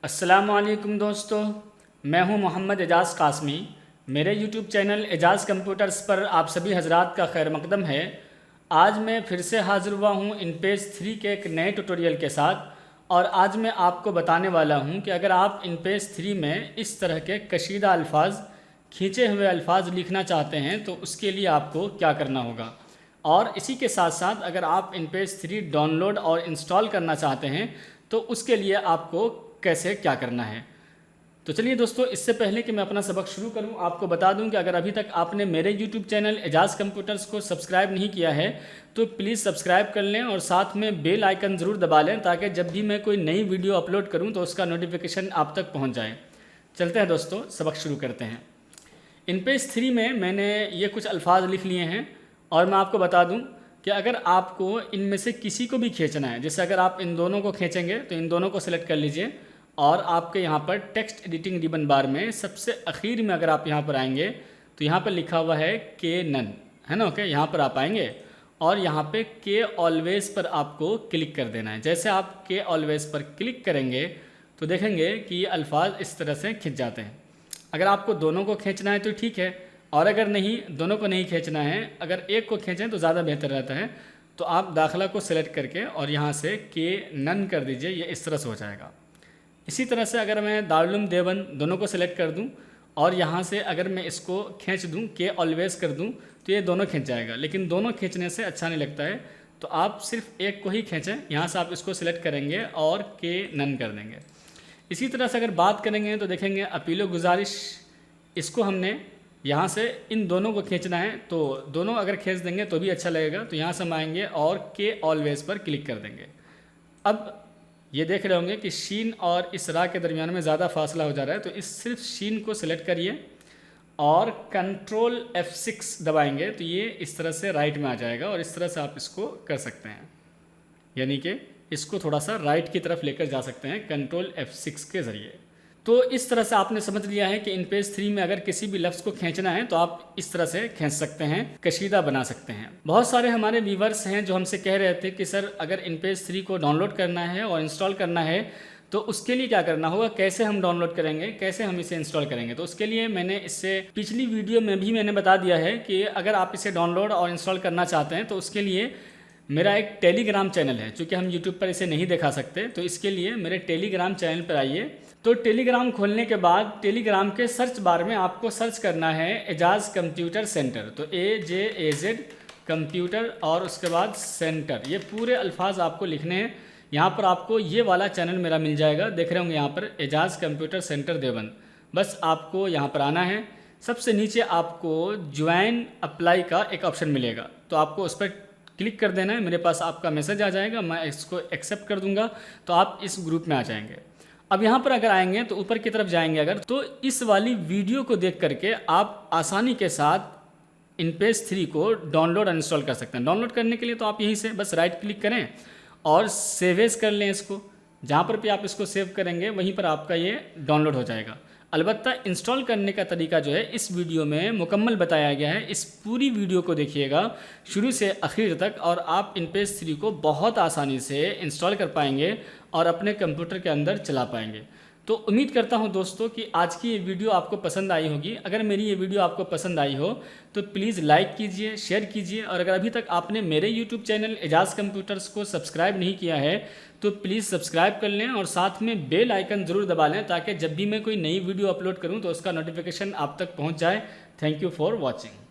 अस्सलामुअलैकुम दोस्तों, मैं हूं मोहम्मद एजाज़ कासमी। मेरे यूट्यूब चैनल एजाज़ कंप्यूटर्स पर आप सभी हजरात का खैर मकदम है। आज मैं फिर से हाज़िर हुआ हूं इनपेज 3 के एक नए ट्यूटोरियल के साथ और आज मैं आपको बताने वाला हूं कि अगर आप इनपेज 3 में इस तरह के कशीदा अल्फाज, खींचे हुए अल्फाज लिखना चाहते हैं तो उसके लिए आपको क्या करना होगा। और इसी के साथ साथ अगर आप इनपेज 3 डाउनलोड और इंस्टॉल करना चाहते हैं तो उसके लिए आपको कैसे क्या करना है। तो चलिए दोस्तों, इससे पहले कि मैं अपना सबक शुरू करूं, आपको बता दूं कि अगर अभी तक आपने मेरे YouTube चैनल एजाज़ कंप्यूटर्स को सब्सक्राइब नहीं किया है तो प्लीज़ सब्सक्राइब कर लें और साथ में बेल आइकन ज़रूर दबा लें ताकि जब भी मैं कोई नई वीडियो अपलोड करूं तो उसका नोटिफिकेशन आप तक पहुंच जाए। चलते हैं दोस्तों, सबक शुरू करते हैं। इनपेज 3 में मैंने ये कुछ अल्फाज लिख लिए हैं और मैं आपको बता दूं कि अगर आपको इनमें से किसी को भी खींचना है, जैसे अगर आप इन दोनों को खींचेंगे तो इन दोनों को सिलेक्ट कर लीजिए और आपके यहाँ पर टेक्स्ट एडिटिंग रिबन बार में सबसे आखिर में अगर आप यहाँ पर आएंगे तो यहाँ पर लिखा हुआ है के नन, है ना। ओके, यहाँ पर आप आएंगे और यहाँ पे के ऑलवेज़ पर आपको क्लिक कर देना है। जैसे आप के ऑलवेज़ पर क्लिक करेंगे तो देखेंगे कि ये अल्फाज इस तरह से खिंच जाते हैं। अगर आपको दोनों को खींचना है तो ठीक है, और अगर नहीं, दोनों को नहीं खींचना है, अगर एक को खींचें तो ज़्यादा बेहतर रहता है। तो आप दाखिला को सिलेक्ट करके और यहाँ से के नन कर दीजिए, ये इस तरह से हो जाएगा। इसी तरह से अगर मैं दारुल देवबंद दोनों को सिलेक्ट कर दूं और यहाँ से अगर मैं इसको खींच दूं, के ऑलवेज़ कर दूं, तो ये दोनों खींच जाएगा। लेकिन दोनों खींचने से अच्छा नहीं लगता है, तो आप सिर्फ एक को ही खींचें। यहाँ से आप इसको सिलेक्ट करेंगे और के नन कर देंगे। इसी तरह से अगर बात करेंगे तो देखेंगे अपीलो गुजारिश, इसको हमने यहाँ से इन दोनों को खींचना है, तो दोनों अगर खींच देंगे तो भी अच्छा लगेगा। तो यहाँ से हम आएंगे और के ऑलवेज़ पर क्लिक कर देंगे। अब ये देख रहे होंगे कि शीन और इस रा के दरमियान में ज़्यादा फासला हो जा रहा है, तो इस सिर्फ शीन को सिलेक्ट करिए और कंट्रोल F6 दबाएंगे तो ये इस तरह से राइट में आ जाएगा और इस तरह से आप इसको कर सकते हैं, यानी कि इसको थोड़ा सा राइट की तरफ लेकर जा सकते हैं कंट्रोल F6 के ज़रिए। तो इस तरह से आपने समझ लिया है कि इनपेज 3 में अगर किसी भी लफ्ज़ को खींचना है तो आप इस तरह से खींच सकते हैं, कशीदा बना सकते हैं। बहुत सारे हमारे व्यूवर्स हैं जो हमसे कह रहे थे कि सर अगर इनपेज 3 को डाउनलोड करना है और इंस्टॉल करना है तो उसके लिए क्या करना होगा, कैसे हम डाउनलोड करेंगे, कैसे हम इसे इंस्टॉल करेंगे। तो उसके लिए मैंने इससे पिछली वीडियो में भी मैंने बता दिया है कि अगर आप इसे डाउनलोड और इंस्टॉल करना चाहते हैं तो उसके लिए मेरा एक टेलीग्राम चैनल है। चूँकि हम यूट्यूब पर इसे नहीं दिखा सकते तो इसके लिए मेरे टेलीग्राम चैनल पर आइए। तो टेलीग्राम खोलने के बाद टेलीग्राम के सर्च बार में आपको सर्च करना है एजाज़ कंप्यूटर सेंटर। तो AJAZ कंप्यूटर और उसके बाद सेंटर, ये पूरे अल्फाज आपको लिखने हैं। यहाँ पर आपको ये वाला चैनल मेरा मिल जाएगा, देख रहे होंगे यहाँ पर एजाज़ कंप्यूटर सेंटर देवबंद। बस आपको यहाँ पर आना है। सबसे नीचे आपको ज्वाइन अप्लाई का एक ऑप्शन मिलेगा, तो आपको उस पर क्लिक कर देना है। मेरे पास आपका मैसेज आ जाएगा, मैं इसको एक्सेप्ट कर दूंगा तो आप इस ग्रुप में आ जाएंगे। अब यहाँ पर अगर आएंगे तो ऊपर की तरफ जाएंगे अगर, तो इस वाली वीडियो को देख करके आप आसानी के साथ इनपेज 3 को डाउनलोड और इंस्टॉल कर सकते हैं। डाउनलोड करने के लिए तो आप यहीं से बस राइट क्लिक करें और सेव एज कर लें इसको। जहाँ पर भी आप इसको सेव करेंगे वहीं पर आपका ये डाउनलोड हो जाएगा। अलबत्ता इंस्टॉल करने का तरीका जो है इस वीडियो में मुकम्मल बताया गया है। इस पूरी वीडियो को देखिएगा शुरू से आखिर तक और आप इनपेज 3 को बहुत आसानी से इंस्टॉल कर पाएंगे और अपने कंप्यूटर के अंदर चला पाएंगे। तो उम्मीद करता हूं दोस्तों कि आज की ये वीडियो आपको पसंद आई होगी। अगर मेरी ये वीडियो आपको पसंद आई हो तो प्लीज़ लाइक कीजिए, शेयर कीजिए और अगर अभी तक आपने मेरे YouTube चैनल एजाज़ कंप्यूटर्स को सब्सक्राइब नहीं किया है तो प्लीज़ सब्सक्राइब कर लें और साथ में बेल आइकन ज़रूर दबा लें ताकि जब भी मैं कोई नई वीडियो अपलोड करूँ तो उसका नोटिफिकेशन आप तक पहुँच जाए। Thank you for watching.